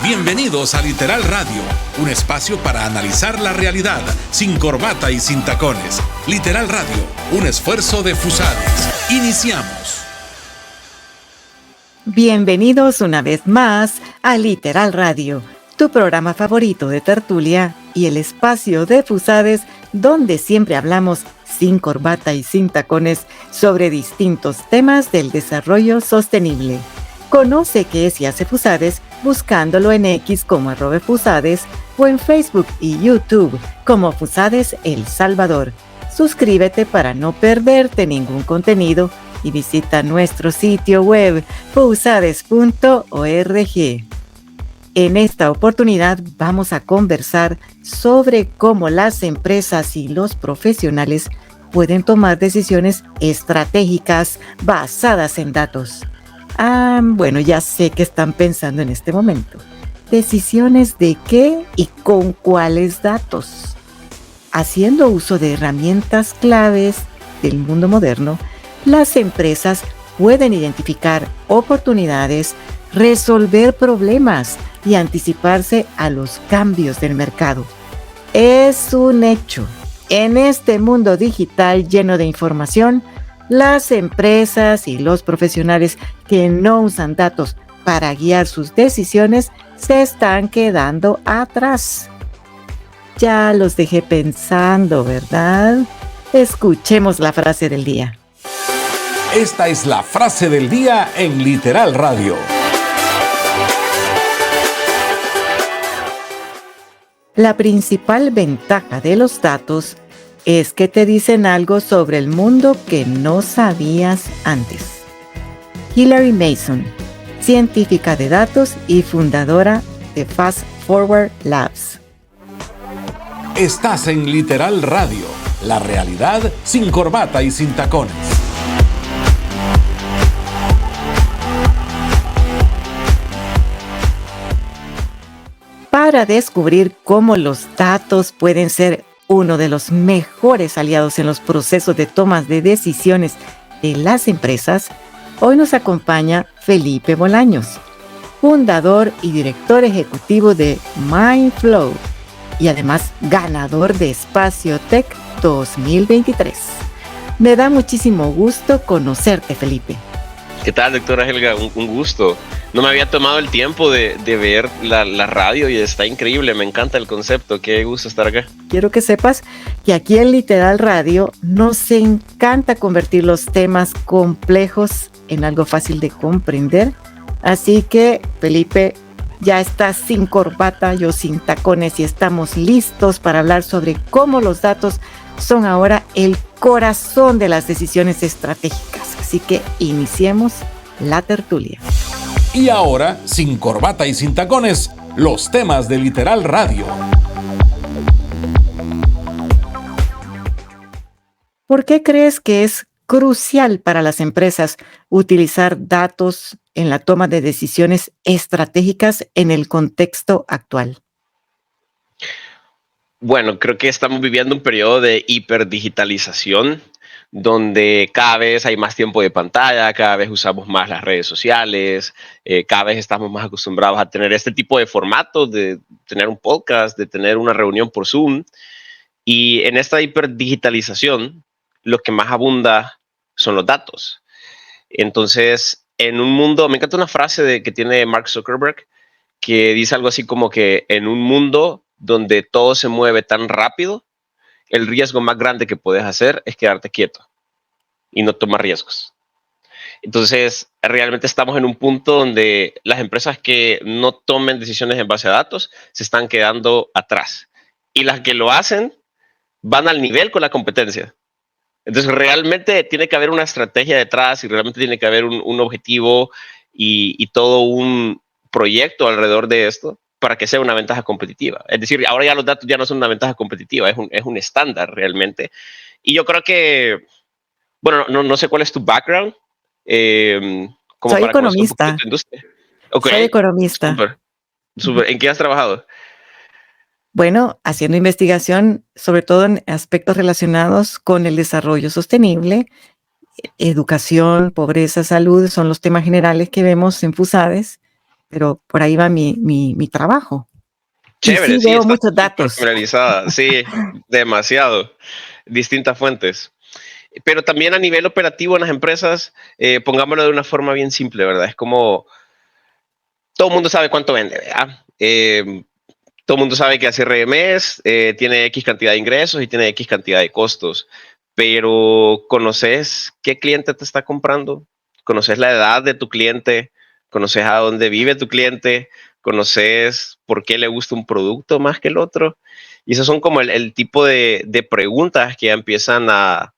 Bienvenidos a Literal Radio, un espacio para analizar la realidad sin corbata y sin tacones. Literal Radio, un esfuerzo de Fusades. Iniciamos. Bienvenidos una vez más a Literal Radio, tu programa favorito de tertulia y el espacio de Fusades donde siempre hablamos sin corbata y sin tacones sobre distintos temas del desarrollo sostenible. Conoce qué es y hace Fusades buscándolo en X como @Fusades o en Facebook y YouTube como Fusades El Salvador. Suscríbete para no perderte ningún contenido y visita nuestro sitio web fusades.org. En esta oportunidad vamos a conversar sobre cómo las empresas y los profesionales pueden tomar decisiones estratégicas basadas en datos. Bueno, ya sé que están pensando en este momento. ¿Decisiones de qué y con cuáles datos? Haciendo uso de herramientas claves del mundo moderno, las empresas pueden identificar oportunidades, resolver problemas y anticiparse a los cambios del mercado. Es un hecho. En este mundo digital lleno de información, las empresas y los profesionales que no usan datos para guiar sus decisiones se están quedando atrás. Ya los dejé pensando, ¿verdad? Escuchemos la frase del día. Esta es la frase del día en Literal Radio. La principal ventaja de los datos es que te dicen algo sobre el mundo que no sabías antes. Hilary Mason, científica de datos y fundadora de Fast Forward Labs. Estás en Literal Radio, la realidad sin corbata y sin tacones. Para descubrir cómo los datos pueden ser uno de los mejores aliados en los procesos de tomas de decisiones de las empresas, hoy nos acompaña Felipe Bolaños, fundador y director ejecutivo de Mindflow y además ganador de Espacio Tech 2023. Me da muchísimo gusto conocerte, Felipe. ¿Qué tal, doctora Helga? Un gusto. No me había tomado el tiempo de ver la radio y está increíble, me encanta el concepto, qué gusto estar acá. Quiero que sepas que aquí en Literal Radio nos encanta convertir los temas complejos en algo fácil de comprender. Así que, Felipe, ya estás sin corbata, yo sin tacones y estamos listos para hablar sobre cómo los datos son ahora el corazón de las decisiones estratégicas. Así que iniciemos la tertulia. Y ahora, sin corbata y sin tacones, los temas de Literal Radio. ¿Por qué crees que es crucial para las empresas utilizar datos en la toma de decisiones estratégicas en el contexto actual? Bueno, creo que estamos viviendo un periodo de hiperdigitalización donde cada vez hay más tiempo de pantalla, cada vez usamos más las redes sociales, cada vez estamos más acostumbrados a tener este tipo de formato, de tener un podcast, de tener una reunión por Zoom. Y en esta hiperdigitalización, lo que más abunda son los datos. Entonces, en un mundo, me encanta una frase que tiene Mark Zuckerberg, que dice algo así como que en un mundo donde todo se mueve tan rápido, el riesgo más grande que puedes hacer es quedarte quieto y no tomar riesgos. Entonces, realmente estamos en un punto donde las empresas que no tomen decisiones en base a datos se están quedando atrás. Y las que lo hacen van al nivel con la competencia. Entonces, realmente tiene que haber una estrategia detrás y realmente tiene que haber un objetivo y todo un proyecto alrededor de esto para que sea una ventaja competitiva. Es decir, ahora ya los datos ya no son una ventaja competitiva, es un estándar realmente. Y yo creo que, bueno, no sé cuál es tu background. Soy economista. Okay. Soy economista. Súper. ¿En qué has trabajado? Bueno, haciendo investigación, sobre todo en aspectos relacionados con el desarrollo sostenible, educación, pobreza, salud, son los temas generales que vemos en Fusades. pero por ahí va mi trabajo. Y Chévere, sí sí, veo está muchos súper datos. familiarizada, sí, demasiado, distintas fuentes. Pero también a nivel operativo en las empresas, pongámoslo de una forma bien simple, ¿verdad? Es como todo el mundo sabe cuánto vende, ¿verdad? Todo el mundo sabe que hace mes tiene X cantidad de ingresos y tiene X cantidad de costos, pero ¿conoces qué cliente te está comprando? ¿Conoces la edad de tu cliente? ¿Conoces a dónde vive tu cliente? ¿Conoces por qué le gusta un producto más que el otro? Y esos son como el tipo de preguntas que ya empiezan a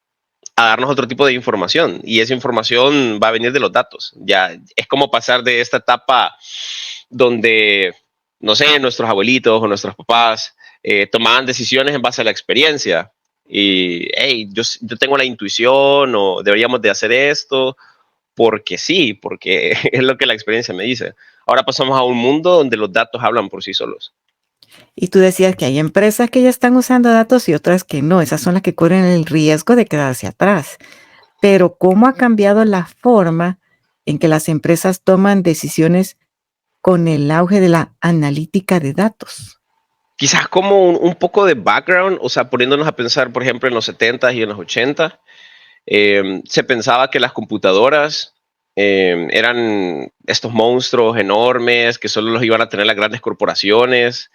darnos otro tipo de información, y esa información va a venir de los datos. Ya es como pasar de esta etapa donde, no sé, nuestros abuelitos o nuestros papás tomaban decisiones en base a la experiencia y, hey, yo tengo la intuición o deberíamos de hacer esto porque sí, porque es lo que la experiencia me dice. Ahora pasamos a un mundo donde los datos hablan por sí solos. Y tú decías que hay empresas que ya están usando datos y otras que no. Esas son las que corren el riesgo de quedarse atrás. Pero ¿cómo ha cambiado la forma en que las empresas toman decisiones con el auge de la analítica de datos? Quizás como un poco de background, o sea, poniéndonos a pensar, por ejemplo, en los 70 y en los 80, se pensaba que las computadoras eran estos monstruos enormes que solo los iban a tener las grandes corporaciones.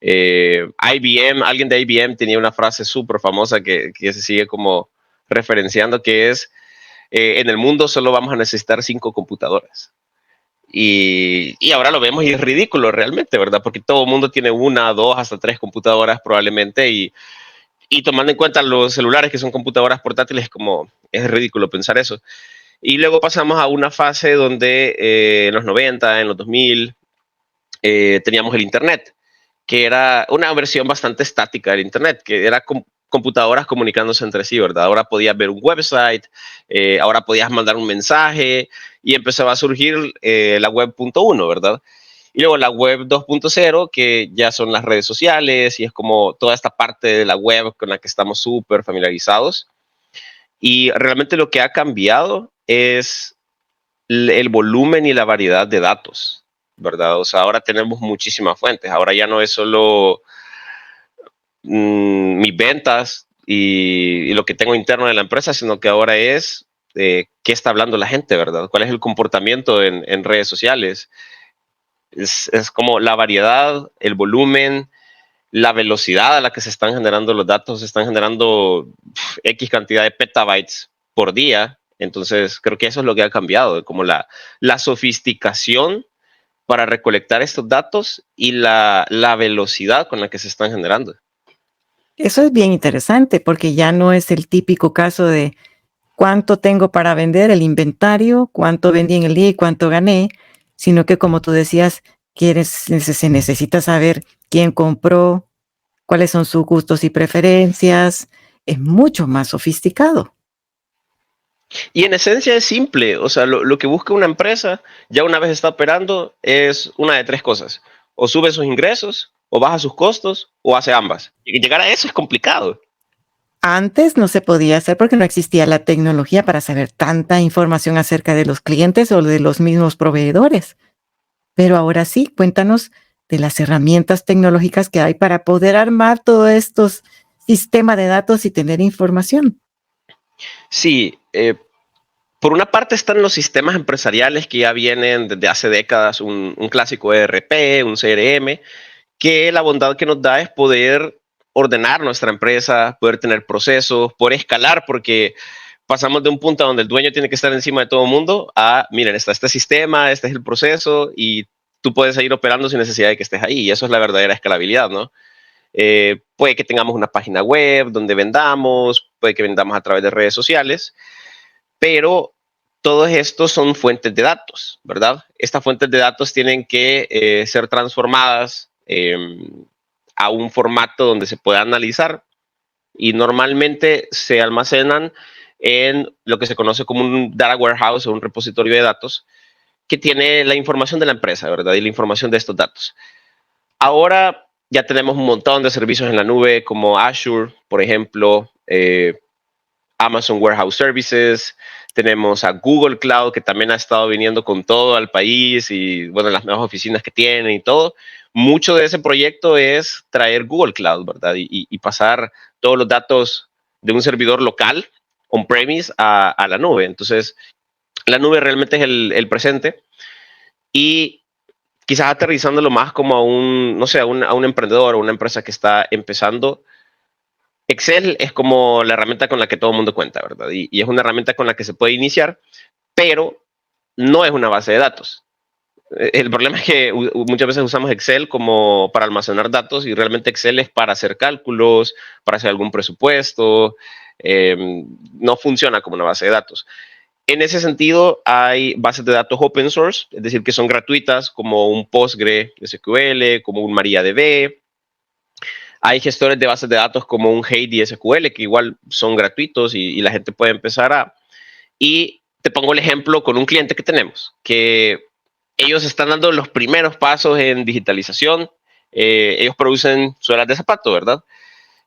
IBM, alguien de IBM tenía una frase súper famosa que se sigue como referenciando, que es, en el mundo solo vamos a necesitar 5 computadoras. Y ahora lo vemos y es ridículo realmente, ¿verdad? Porque todo el mundo tiene una, dos, hasta 3 computadoras probablemente, y tomando en cuenta los celulares que son computadoras portátiles, como es ridículo pensar eso. Y luego pasamos a una fase donde en los 90, en los 2000, teníamos el Internet, que era una versión bastante estática del Internet, que era computadoras comunicándose entre sí, ¿verdad? Ahora podías ver un website, ahora podías mandar un mensaje y empezaba a surgir la web .1, ¿verdad? Y luego la web 2.0, que ya son las redes sociales y es como toda esta parte de la web con la que estamos súper familiarizados. Y realmente lo que ha cambiado es el volumen y la variedad de datos, ¿verdad? O sea, ahora tenemos muchísimas fuentes. Ahora ya no es solo mis ventas y lo que tengo interno de la empresa, sino que ahora es qué está hablando la gente, ¿verdad? ¿Cuál es el comportamiento en redes sociales? Es como la variedad, el volumen, la velocidad a la que se están generando los datos. Se están generando X cantidad de petabytes por día. Entonces, creo que eso es lo que ha cambiado, como la sofisticación para recolectar estos datos y la velocidad con la que se están generando. Eso es bien interesante porque ya no es el típico caso de cuánto tengo para vender, el inventario, cuánto vendí en el día y cuánto gané, sino que como tú decías, se necesita saber quién compró, cuáles son sus gustos y preferencias. Es mucho más sofisticado. Y en esencia es simple, o sea, lo que busca una empresa, ya una vez está operando, es una de 3 cosas. O sube sus ingresos, o baja sus costos, o hace ambas. Y llegar a eso es complicado. Antes no se podía hacer porque no existía la tecnología para saber tanta información acerca de los clientes o de los mismos proveedores. Pero ahora sí, cuéntanos de las herramientas tecnológicas que hay para poder armar todos estos sistemas de datos y tener información. Sí, por una parte están los sistemas empresariales que ya vienen desde hace décadas, un clásico ERP, un CRM, que la bondad que nos da es poder ordenar nuestra empresa, poder tener procesos, poder escalar, porque pasamos de un punto donde el dueño tiene que estar encima de todo el mundo a, miren, está este sistema, este es el proceso y tú puedes seguir operando sin necesidad de que estés ahí. Y eso es la verdadera escalabilidad, ¿no? Puede que tengamos una página web donde vendamos, puede que vendamos a través de redes sociales, pero todos estos son fuentes de datos, ¿verdad? Estas fuentes de datos tienen que ser transformadas a un formato donde se pueda analizar, y normalmente se almacenan en lo que se conoce como un data warehouse o un repositorio de datos que tiene la información de la empresa, ¿verdad? Y la información de estos datos. Ahora ya tenemos un montón de servicios en la nube como Azure, por ejemplo, Amazon Warehouse Services, Tenemos a Google Cloud, que también ha estado viniendo con todo al país y, bueno, las nuevas oficinas que tienen y todo. Mucho de ese proyecto es traer Google Cloud, ¿verdad? Y pasar todos los datos de un servidor local, on-premise, a la nube. Entonces, la nube realmente es el presente. Y quizás aterrizándolo más como a un, no sé, a un emprendedor o una empresa que está empezando, Excel es como la herramienta con la que todo el mundo cuenta, ¿verdad? Y es una herramienta con la que se puede iniciar, pero no es una base de datos. El problema es que muchas veces usamos Excel como para almacenar datos y realmente Excel es para hacer cálculos, para hacer algún presupuesto. No funciona como una base de datos. En ese sentido, hay bases de datos open source, es decir, que son gratuitas, como un PostgreSQL, como un MariaDB. Hay gestores de bases de datos como un HeidiSQL, que igual son gratuitos y la gente puede empezar a... Y te pongo el ejemplo con un cliente que tenemos, que ellos están dando los primeros pasos en digitalización. Ellos producen suelas de zapato, ¿verdad?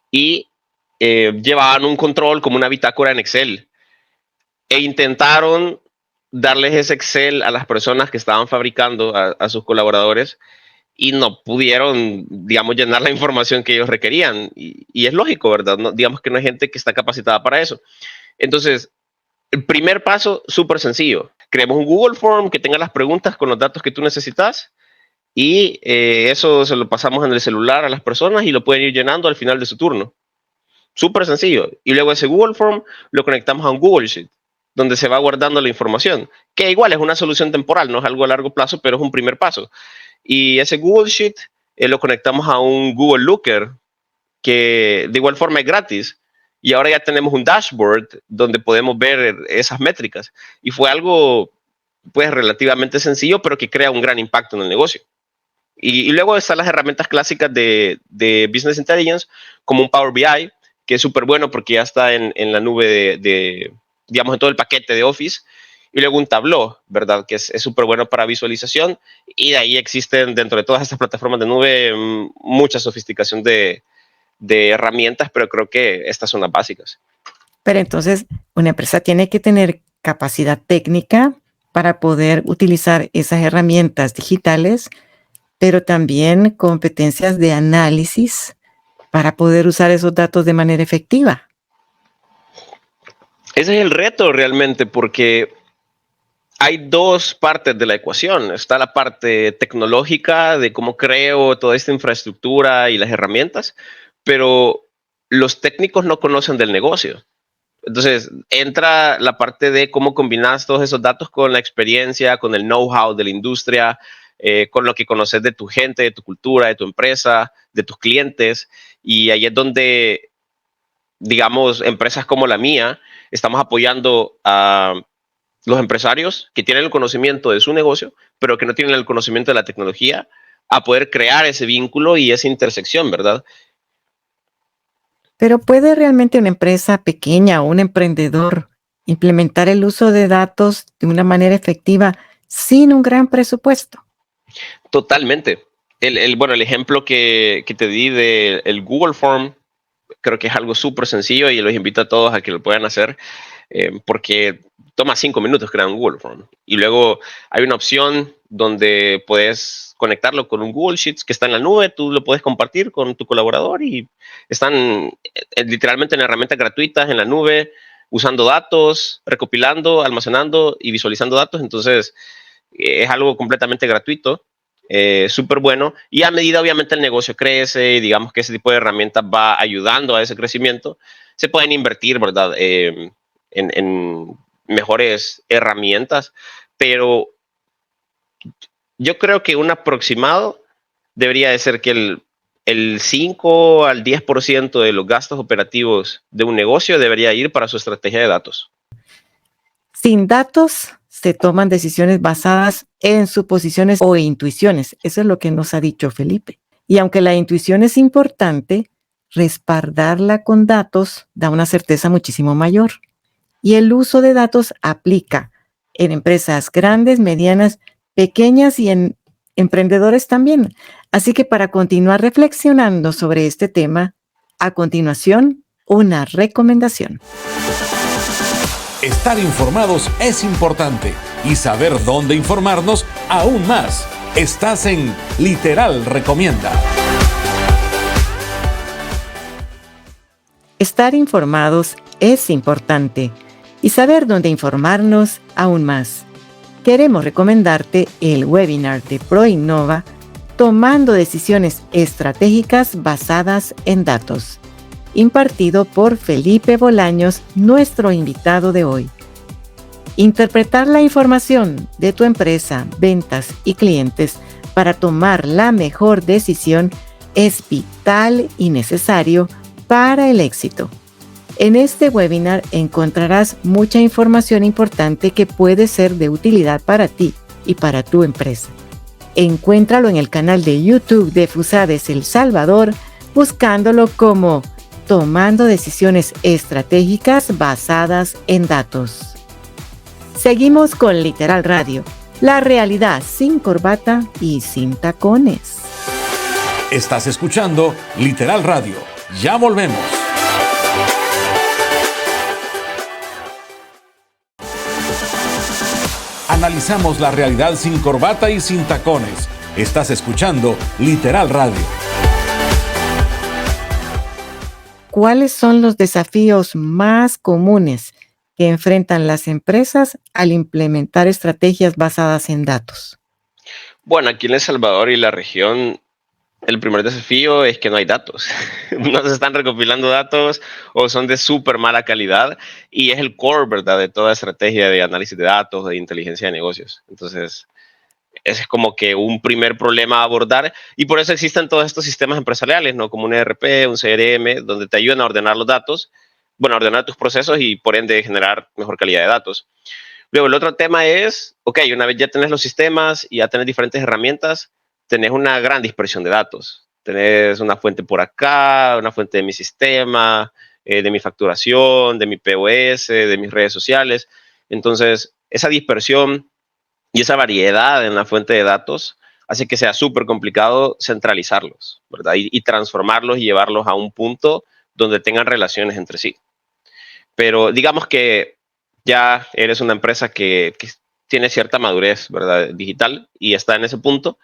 Y llevaban un control como una bitácora en Excel. E intentaron darles ese Excel a las personas que estaban fabricando, a sus colaboradores, y no pudieron, digamos, llenar la información que ellos requerían. Y es lógico, ¿verdad? No, digamos que no hay gente que está capacitada para eso. Entonces, el primer paso, súper sencillo. Creemos un Google Form que tenga las preguntas con los datos que tú necesitas y eso se lo pasamos en el celular a las personas y lo pueden ir llenando al final de su turno. Súper sencillo. Y luego ese Google Form lo conectamos a un Google Sheet, donde se va guardando la información, que igual es una solución temporal, no es algo a largo plazo, pero es un primer paso. Y ese Google Sheet lo conectamos a un Google Looker, que de igual forma es gratis. Y ahora ya tenemos un dashboard donde podemos ver esas métricas. Y fue algo, pues, relativamente sencillo, pero que crea un gran impacto en el negocio. Y luego están las herramientas clásicas de Business Intelligence, como un Power BI, que es súper bueno porque ya está en la nube digamos, en todo el paquete de Office. Y luego un Tableau, ¿verdad? Que es súper bueno para visualización. Y de ahí existen, dentro de todas estas plataformas de nube, mucha sofisticación de herramientas, pero creo que estas son las básicas. Pero entonces, una empresa tiene que tener capacidad técnica para poder utilizar esas herramientas digitales, pero también competencias de análisis para poder usar esos datos de manera efectiva. Ese es el reto realmente, porque hay dos partes de la ecuación. Está la parte tecnológica de cómo creo toda esta infraestructura y las herramientas, pero los técnicos no conocen del negocio. Entonces, entra la parte de cómo combinas todos esos datos con la experiencia, con el know-how de la industria, con lo que conoces de tu gente, de tu cultura, de tu empresa, de tus clientes. Y ahí es donde, digamos, empresas como la mía, estamos apoyando a los empresarios que tienen el conocimiento de su negocio, pero que no tienen el conocimiento de la tecnología, a poder crear ese vínculo y esa intersección, ¿verdad? Pero ¿puede realmente una empresa pequeña o un emprendedor implementar el uso de datos de una manera efectiva sin un gran presupuesto? Totalmente. Bueno, el ejemplo que te di del Google Form, creo que es algo súper sencillo y los invito a todos a que lo puedan hacer, porque toma 5 minutos crear un Google Form. Y luego hay una opción donde puedes conectarlo con un Google Sheets que está en la nube, tú lo puedes compartir con tu colaborador y están literalmente en herramientas gratuitas en la nube, usando datos, recopilando, almacenando y visualizando datos. Entonces, es algo completamente gratuito, súper bueno. Y a medida, obviamente, el negocio crece y digamos que ese tipo de herramientas va ayudando a ese crecimiento, se pueden invertir, ¿verdad? En mejores herramientas, pero yo creo que un aproximado debería de ser que el 5 al 10% de los gastos operativos de un negocio debería ir para su estrategia de datos. Sin datos se toman decisiones basadas en suposiciones o intuiciones. Eso es lo que nos ha dicho Felipe. Y aunque la intuición es importante, respaldarla con datos da una certeza muchísimo mayor. Y el uso de datos aplica en empresas grandes, medianas, pequeñas y en emprendedores también. Así que para continuar reflexionando sobre este tema, a continuación, una recomendación. Estar informados es importante y saber dónde informarnos aún más. Estás en Literal Recomienda. Estar informados es importante y saber dónde informarnos aún más. Queremos recomendarte el webinar de ProInnova, Tomando decisiones estratégicas basadas en datos, impartido por Felipe Bolaños, nuestro invitado de hoy. Interpretar la información de tu empresa, ventas y clientes para tomar la mejor decisión es vital y necesario para el éxito. En este webinar encontrarás mucha información importante que puede ser de utilidad para ti y para tu empresa. Encuéntralo en el canal de YouTube de FUSADES El Salvador, buscándolo como Tomando decisiones estratégicas basadas en datos. Seguimos con Literal Radio, la realidad sin corbata y sin tacones. Estás escuchando Literal Radio. Ya volvemos. Analizamos la realidad sin corbata y sin tacones. Estás escuchando Literal Radio. ¿Cuáles son los desafíos más comunes que enfrentan las empresas al implementar estrategias basadas en datos? Bueno, aquí en El Salvador y la región, el primer desafío es que no hay datos. No se están recopilando datos o son de súper mala calidad y es el core, ¿verdad?, de toda estrategia de análisis de datos, de inteligencia de negocios. Entonces, ese es como que un primer problema a abordar y por eso existen todos estos sistemas empresariales, ¿no? Como un ERP, un CRM, donde te ayudan a ordenar los datos, bueno, a ordenar tus procesos y por ende generar mejor calidad de datos. Luego, el otro tema es, ok, una vez ya tenés los sistemas y ya tenés diferentes herramientas, tenés una gran dispersión de datos. Tenés una fuente por acá, una fuente de mi sistema, de mi facturación, de mi POS, de mis redes sociales. Entonces, esa dispersión y esa variedad en la fuente de datos hace que sea súper complicado centralizarlos, ¿verdad? Y transformarlos y llevarlos a un punto donde tengan relaciones entre sí. Pero digamos que ya eres una empresa que tiene cierta madurez, ¿verdad?, digital y está en ese punto.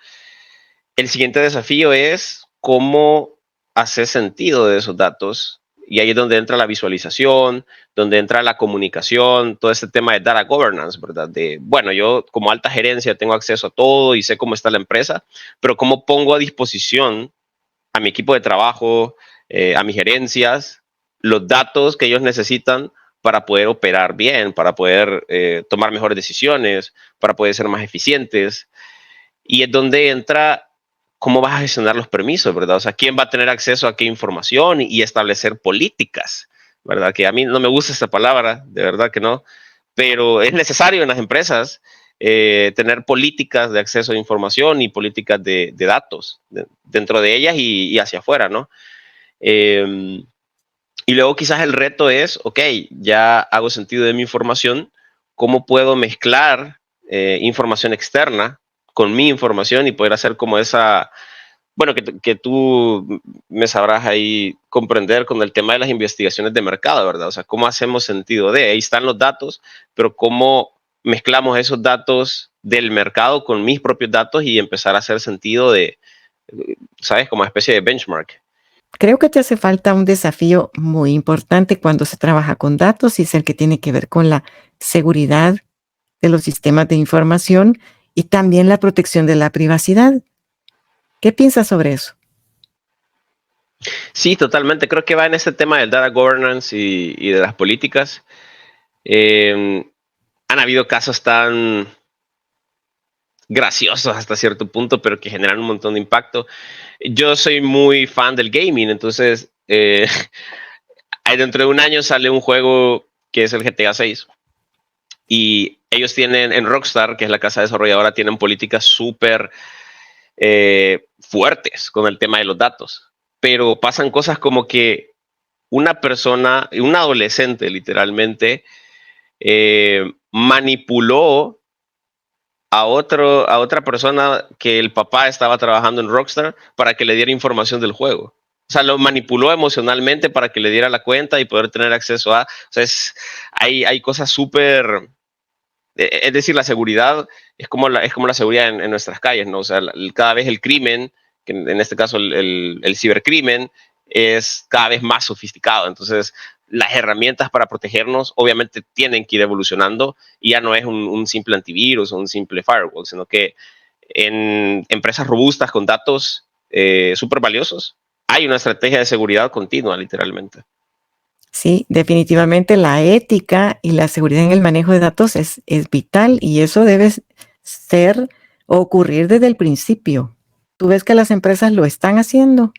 El siguiente desafío es cómo hacer sentido de esos datos. Y ahí es donde entra la visualización, donde entra la comunicación, todo este tema de data governance, ¿verdad? Bueno, yo como alta gerencia tengo acceso a todo y sé cómo está la empresa, pero cómo pongo a disposición a mi equipo de trabajo, a mis gerencias, los datos que ellos necesitan para poder operar bien, para poder tomar mejores decisiones, para poder ser más eficientes. Y es donde entra cómo vas a gestionar los permisos, ¿verdad? O sea, quién va a tener acceso a qué información y establecer políticas, ¿verdad? Que a mí no me gusta esta palabra, de verdad que no, pero es necesario en las empresas tener políticas de acceso a información y políticas de datos dentro de ellas y hacia afuera, ¿no? Y luego quizás el reto es, ok, ya hago sentido de mi información, ¿cómo puedo mezclar información externa con mi información y poder hacer como esa, bueno, que tú me sabrás ahí comprender con el tema de las investigaciones de mercado, ¿verdad? O sea, ¿cómo hacemos sentido de? Ahí están los datos, pero ¿cómo mezclamos esos datos del mercado con mis propios datos y empezar a hacer sentido de, ¿sabes? Como una especie de benchmark. Creo que te hace falta un desafío muy importante cuando se trabaja con datos y es el que tiene que ver con la seguridad de los sistemas de información y también la protección de la privacidad. ¿Qué piensas sobre eso? Sí, totalmente. Creo que va en ese tema del data governance y de las políticas. Han habido casos tan graciosos hasta cierto punto, pero que generan un montón de impacto. Yo soy muy fan del gaming, entonces dentro de un año sale un juego que es el GTA 6. Y ellos tienen, en Rockstar, que es la casa desarrolladora, tienen políticas súper fuertes con el tema de los datos. Pero pasan cosas como que una persona, un adolescente literalmente, manipuló a otra persona que el papá estaba trabajando en Rockstar para que le diera información del juego. O sea, lo manipuló emocionalmente para que le diera la cuenta y poder tener acceso a... O sea, hay cosas súper... Es decir, la seguridad es como la seguridad en nuestras calles, ¿no? O sea, cada vez el crimen, que en este caso el cibercrimen, es cada vez más sofisticado. Entonces, las herramientas para protegernos obviamente tienen que ir evolucionando y ya no es un simple antivirus o un simple firewall, sino que en empresas robustas con datos súper valiosos hay una estrategia de seguridad continua, literalmente. Sí, definitivamente la ética y la seguridad en el manejo de datos es vital y eso debe ser o ocurrir desde el principio. ¿Tú ves que las empresas lo están haciendo?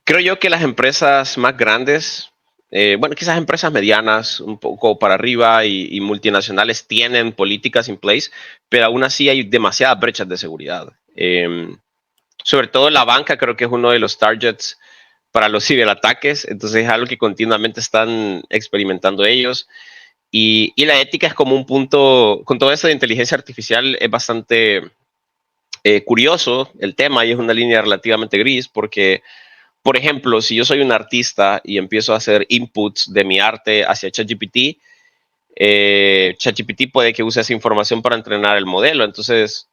Creo yo que las empresas más grandes, bueno, quizás empresas medianas, un poco para arriba y multinacionales tienen políticas in place, pero aún así hay demasiadas brechas de seguridad. Sobre todo la banca creo que es uno de los targets para los ciberataques, entonces es algo que continuamente están experimentando ellos. Y la ética es como un punto, con todo eso de inteligencia artificial es bastante curioso el tema y es una línea relativamente gris porque, por ejemplo, si yo soy un artista y empiezo a hacer inputs de mi arte hacia ChatGPT, ChatGPT puede que use esa información para entrenar el modelo, entonces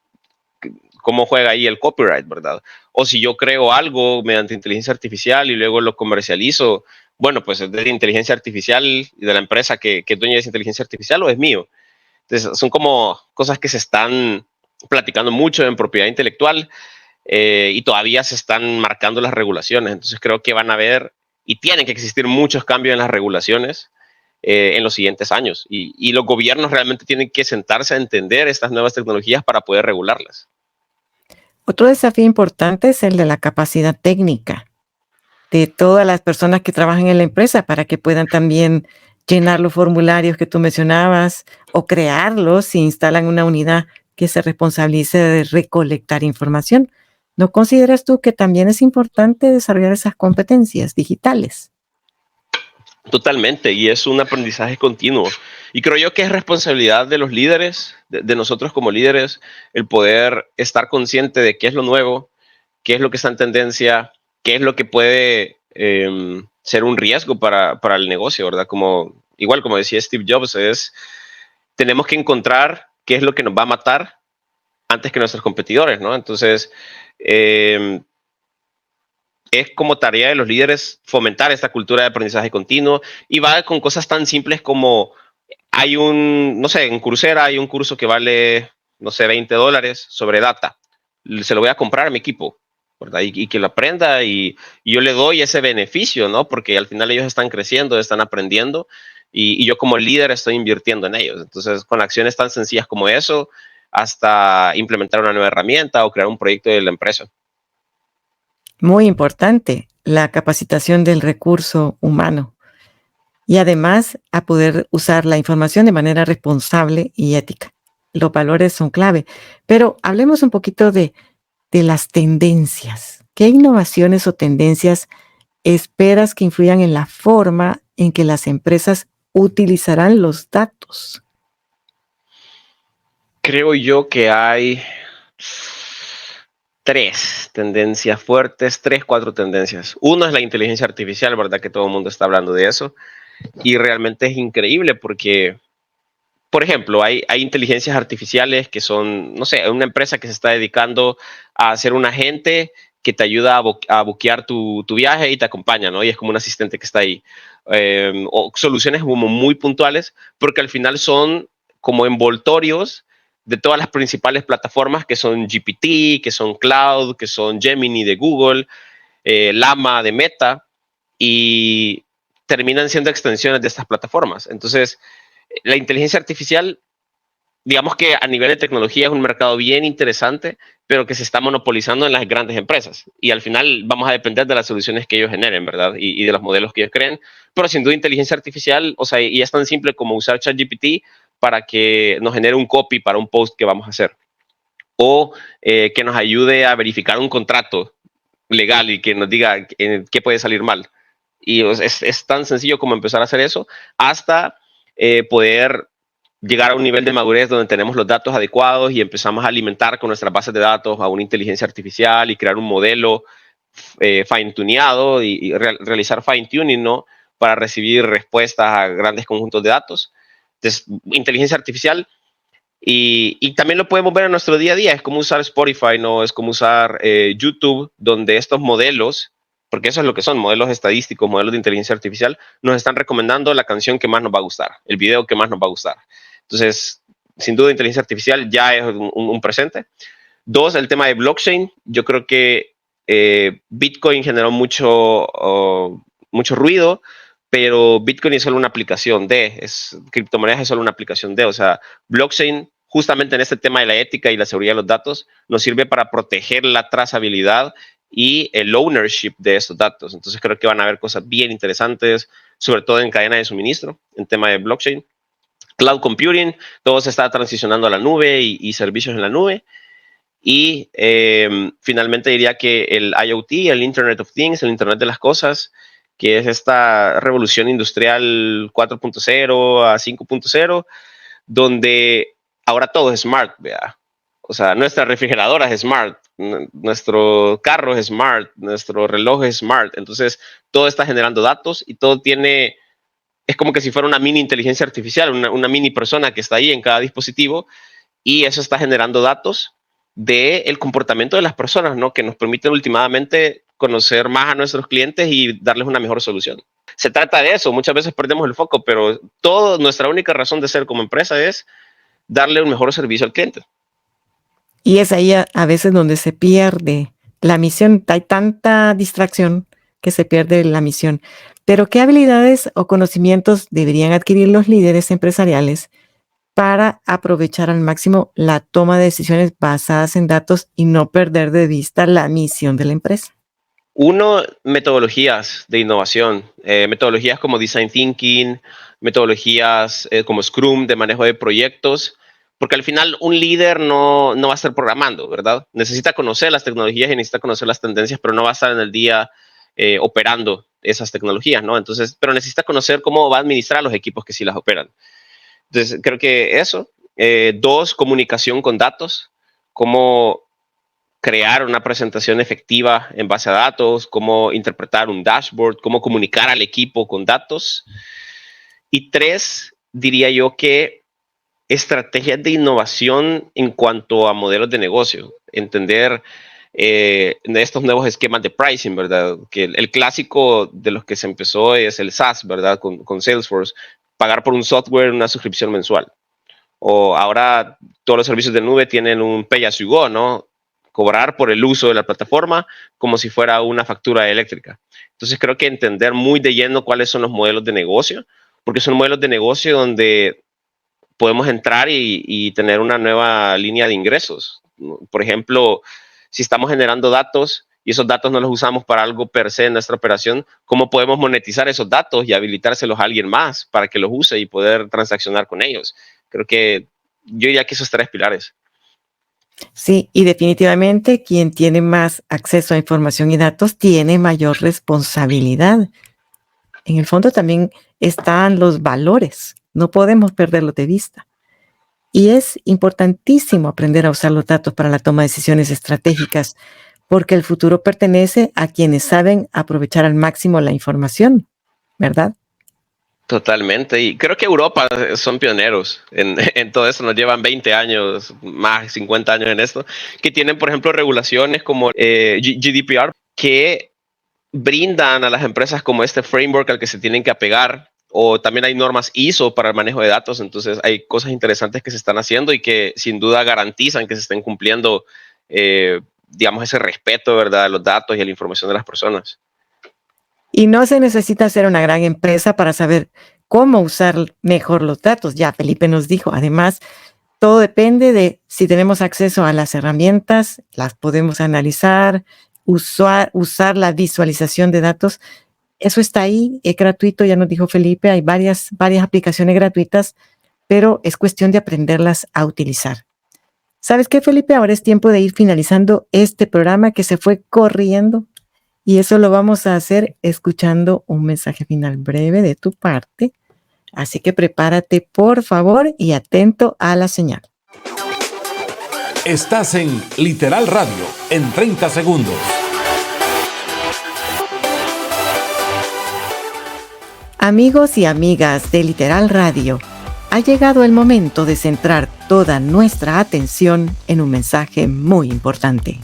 cómo juega ahí el copyright, ¿verdad? O si yo creo algo mediante inteligencia artificial y luego lo comercializo, bueno, pues es de inteligencia artificial y de la empresa que dueña de esa inteligencia artificial o es mío. Entonces, son como cosas que se están platicando mucho en propiedad intelectual y todavía se están marcando las regulaciones. Entonces, creo que van a haber y tienen que existir muchos cambios en las regulaciones en los siguientes años. Y los gobiernos realmente tienen que sentarse a entender estas nuevas tecnologías para poder regularlas. Otro desafío importante es el de la capacidad técnica de todas las personas que trabajan en la empresa para que puedan también llenar los formularios que tú mencionabas o crearlos si instalan una unidad que se responsabilice de recolectar información. ¿No consideras tú que también es importante desarrollar esas competencias digitales? Totalmente, y es un aprendizaje continuo. Y creo yo que es responsabilidad de los líderes, de nosotros como líderes, el poder estar consciente de qué es lo nuevo, qué es lo que está en tendencia, qué es lo que puede ser un riesgo para el negocio, ¿verdad? Como, igual como decía Steve Jobs, tenemos que encontrar qué es lo que nos va a matar antes que nuestros competidores, ¿no? Entonces, es como tarea de los líderes fomentar esta cultura de aprendizaje continuo y va con cosas tan simples como no sé, en Coursera hay un curso que vale, no sé, $20 sobre data. Se lo voy a comprar a mi equipo, ¿verdad? Y que lo aprenda y yo le doy ese beneficio, ¿no? Porque al final ellos están creciendo, están aprendiendo y yo como líder estoy invirtiendo en ellos. Entonces, con acciones tan sencillas como eso, hasta implementar una nueva herramienta o crear un proyecto de la empresa. Muy importante, la capacitación del recurso humano y además a poder usar la información de manera responsable y ética. Los valores son clave, pero hablemos un poquito de las tendencias. ¿Qué innovaciones o tendencias esperas que influyan en la forma en que las empresas utilizarán los datos? Creo yo que hay tres tendencias fuertes, tres, cuatro tendencias. Uno es la inteligencia artificial, ¿verdad? Que todo el mundo está hablando de eso. Y realmente es increíble porque, por ejemplo, hay inteligencias artificiales que son, no sé, una empresa que se está dedicando a ser un agente que te ayuda a buquear tu viaje y te acompaña, ¿no? Y es como un asistente que está ahí. O soluciones como muy puntuales, porque al final son como envoltorios de todas las principales plataformas que son GPT, que son Cloud, que son Gemini de Google, Llama de Meta, y terminan siendo extensiones de estas plataformas. Entonces, la inteligencia artificial, digamos que a nivel de tecnología es un mercado bien interesante, pero que se está monopolizando en las grandes empresas. Y al final vamos a depender de las soluciones que ellos generen, ¿verdad? Y de los modelos que ellos creen. Pero sin duda inteligencia artificial, o sea, y es tan simple como usar ChatGPT para que nos genere un copy para un post que vamos a hacer. O que nos ayude a verificar un contrato legal y que nos diga qué puede salir mal. Y es tan sencillo como empezar a hacer eso hasta poder llegar a un nivel de madurez donde tenemos los datos adecuados y empezamos a alimentar con nuestras bases de datos a una inteligencia artificial y crear un modelo fine-tuneado y realizar fine-tuning, ¿no? Para recibir respuestas a grandes conjuntos de datos. Entonces, inteligencia artificial. Y también lo podemos ver en nuestro día a día. Es como usar Spotify, ¿no? Es como usar YouTube, donde estos modelos, porque eso es lo que son, modelos estadísticos, modelos de inteligencia artificial, nos están recomendando la canción que más nos va a gustar, el video que más nos va a gustar. Entonces, sin duda, inteligencia artificial ya es un presente. Dos, el tema de blockchain. Yo creo que Bitcoin generó mucho ruido, pero Bitcoin es solo una aplicación criptomonedas es solo una aplicación o sea, blockchain, justamente en este tema de la ética y la seguridad de los datos, nos sirve para proteger la trazabilidad y el ownership de estos datos. Entonces creo que van a haber cosas bien interesantes, sobre todo en cadena de suministro, en tema de blockchain. Cloud computing, todo se está transicionando a la nube y servicios en la nube. Y finalmente diría que el IoT, el Internet of Things, el Internet de las Cosas, que es esta revolución industrial 4.0 a 5.0, donde ahora todo es smart, ¿verdad? O sea, nuestra refrigeradora es smart, nuestro carro es smart, nuestro reloj es smart. Entonces, todo está generando datos y todo es como que si fuera una mini inteligencia artificial, una mini persona que está ahí en cada dispositivo, y eso está generando datos del comportamiento de las personas, ¿no? Que nos permiten últimamente conocer más a nuestros clientes y darles una mejor solución. Se trata de eso, muchas veces perdemos el foco, pero nuestra única razón de ser como empresa es darle un mejor servicio al cliente. Y es ahí a veces donde se pierde la misión. Hay tanta distracción que se pierde la misión. Pero ¿qué habilidades o conocimientos deberían adquirir los líderes empresariales para aprovechar al máximo la toma de decisiones basadas en datos y no perder de vista la misión de la empresa? Uno, metodologías de innovación, metodologías como Design Thinking, metodologías como Scrum de manejo de proyectos, porque al final un líder no va a estar programando, ¿verdad? Necesita conocer las tecnologías y necesita conocer las tendencias, pero no va a estar en el día operando esas tecnologías, ¿no? Entonces, pero necesita conocer cómo va a administrar los equipos que sí las operan. Entonces, creo que eso. Dos, comunicación con datos, cómo crear una presentación efectiva en base a datos, cómo interpretar un dashboard, cómo comunicar al equipo con datos. Y tres, diría yo que estrategias de innovación en cuanto a modelos de negocio, entender estos nuevos esquemas de pricing, ¿verdad? Que el clásico de los que se empezó es el SaaS, ¿verdad? Con Salesforce, pagar por un software una suscripción mensual. O ahora todos los servicios de nube tienen un pay as you go, ¿no? Cobrar por el uso de la plataforma como si fuera una factura eléctrica. Entonces creo que entender muy de lleno cuáles son los modelos de negocio, porque son modelos de negocio donde podemos entrar y tener una nueva línea de ingresos. Por ejemplo, si estamos generando datos y esos datos no los usamos para algo per se en nuestra operación, ¿cómo podemos monetizar esos datos y habilitárselos a alguien más para que los use y poder transaccionar con ellos? Creo que yo diría que esos tres pilares. Sí, y definitivamente quien tiene más acceso a información y datos tiene mayor responsabilidad. En el fondo también están los valores, no podemos perderlos de vista. Y es importantísimo aprender a usar los datos para la toma de decisiones estratégicas, porque el futuro pertenece a quienes saben aprovechar al máximo la información, ¿verdad? Totalmente, y creo que Europa son pioneros en todo esto, nos llevan 20 años, más 50 años en esto, que tienen, por ejemplo, regulaciones como GDPR, que brindan a las empresas como este framework al que se tienen que apegar, o también hay normas ISO para el manejo de datos, entonces hay cosas interesantes que se están haciendo y que sin duda garantizan que se estén cumpliendo, digamos, ese respeto, ¿verdad?, a los datos y a la información de las personas. Y no se necesita ser una gran empresa para saber cómo usar mejor los datos. Ya Felipe nos dijo, además, todo depende de si tenemos acceso a las herramientas, las podemos analizar, usar la visualización de datos. Eso está ahí, es gratuito, ya nos dijo Felipe, hay varias aplicaciones gratuitas, pero es cuestión de aprenderlas a utilizar. ¿Sabes qué, Felipe? Ahora es tiempo de ir finalizando este programa que se fue corriendo. Y eso lo vamos a hacer escuchando un mensaje final breve de tu parte Así que prepárate, por favor, y atento a la señal. Estás en Literal Radio, en 30 segundos. Amigos y amigas de Literal Radio, ha llegado el momento de centrar toda nuestra atención en un mensaje muy importante.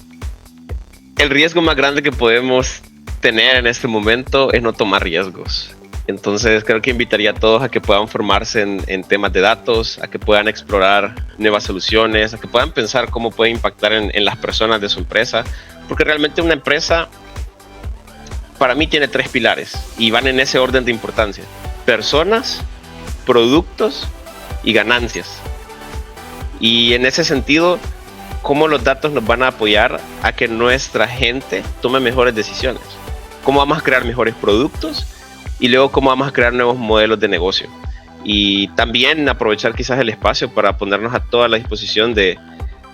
El riesgo más grande que podemos tener en este momento es no tomar riesgos. Entonces creo que invitaría a todos a que puedan formarse en temas de datos, a que puedan explorar nuevas soluciones, a que puedan pensar cómo puede impactar en las personas de su empresa, porque realmente una empresa para mí tiene 3 pilares y van en ese orden de importancia: personas, productos y ganancias. Y en ese sentido, cómo los datos nos van a apoyar a que nuestra gente tome mejores decisiones, cómo vamos a crear mejores productos y luego cómo vamos a crear nuevos modelos de negocio. Y también aprovechar quizás el espacio para ponernos a toda la disposición de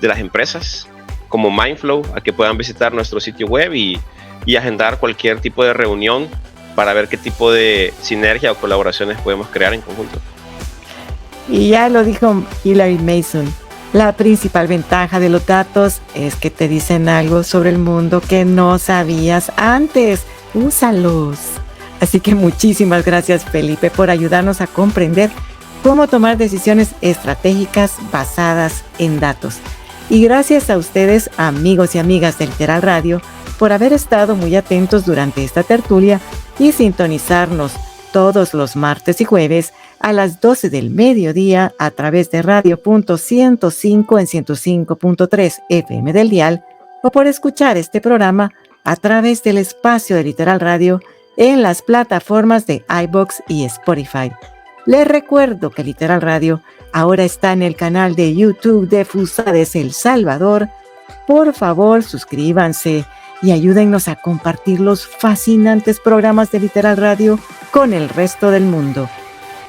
las empresas como Mindflow, a que puedan visitar nuestro sitio web y agendar cualquier tipo de reunión para ver qué tipo de sinergia o colaboraciones podemos crear en conjunto. Y ya lo dijo Hilary Mason, la principal ventaja de los datos es que te dicen algo sobre el mundo que no sabías antes. Úsalos. Así que muchísimas gracias, Felipe, por ayudarnos a comprender cómo tomar decisiones estratégicas basadas en datos. Y gracias a ustedes, amigos y amigas de Literal Radio, por haber estado muy atentos durante esta tertulia y sintonizarnos todos los martes y jueves a las 12 del mediodía a través de Radio.105 en 105.3 FM del dial, o por escuchar este programa a través del espacio de Literal Radio en las plataformas de iVoox y Spotify. Les recuerdo que Literal Radio ahora está en el canal de YouTube de Fusades El Salvador. Por favor, suscríbanse y ayúdennos a compartir los fascinantes programas de Literal Radio con el resto del mundo.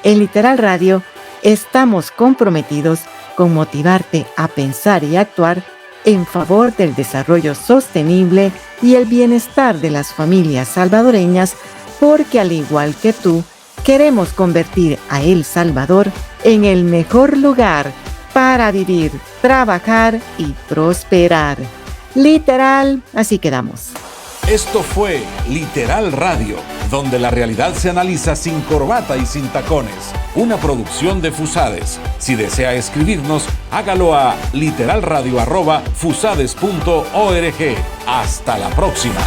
En Literal Radio estamos comprometidos con motivarte a pensar y actuar en favor del desarrollo sostenible y el bienestar de las familias salvadoreñas, porque al igual que tú, queremos convertir a El Salvador en el mejor lugar para vivir, trabajar y prosperar. Literal, así quedamos. Esto fue Literal Radio, donde la realidad se analiza sin corbata y sin tacones. Una producción de Fusades. Si desea escribirnos, hágalo a literalradio@fusades.org. Hasta la próxima.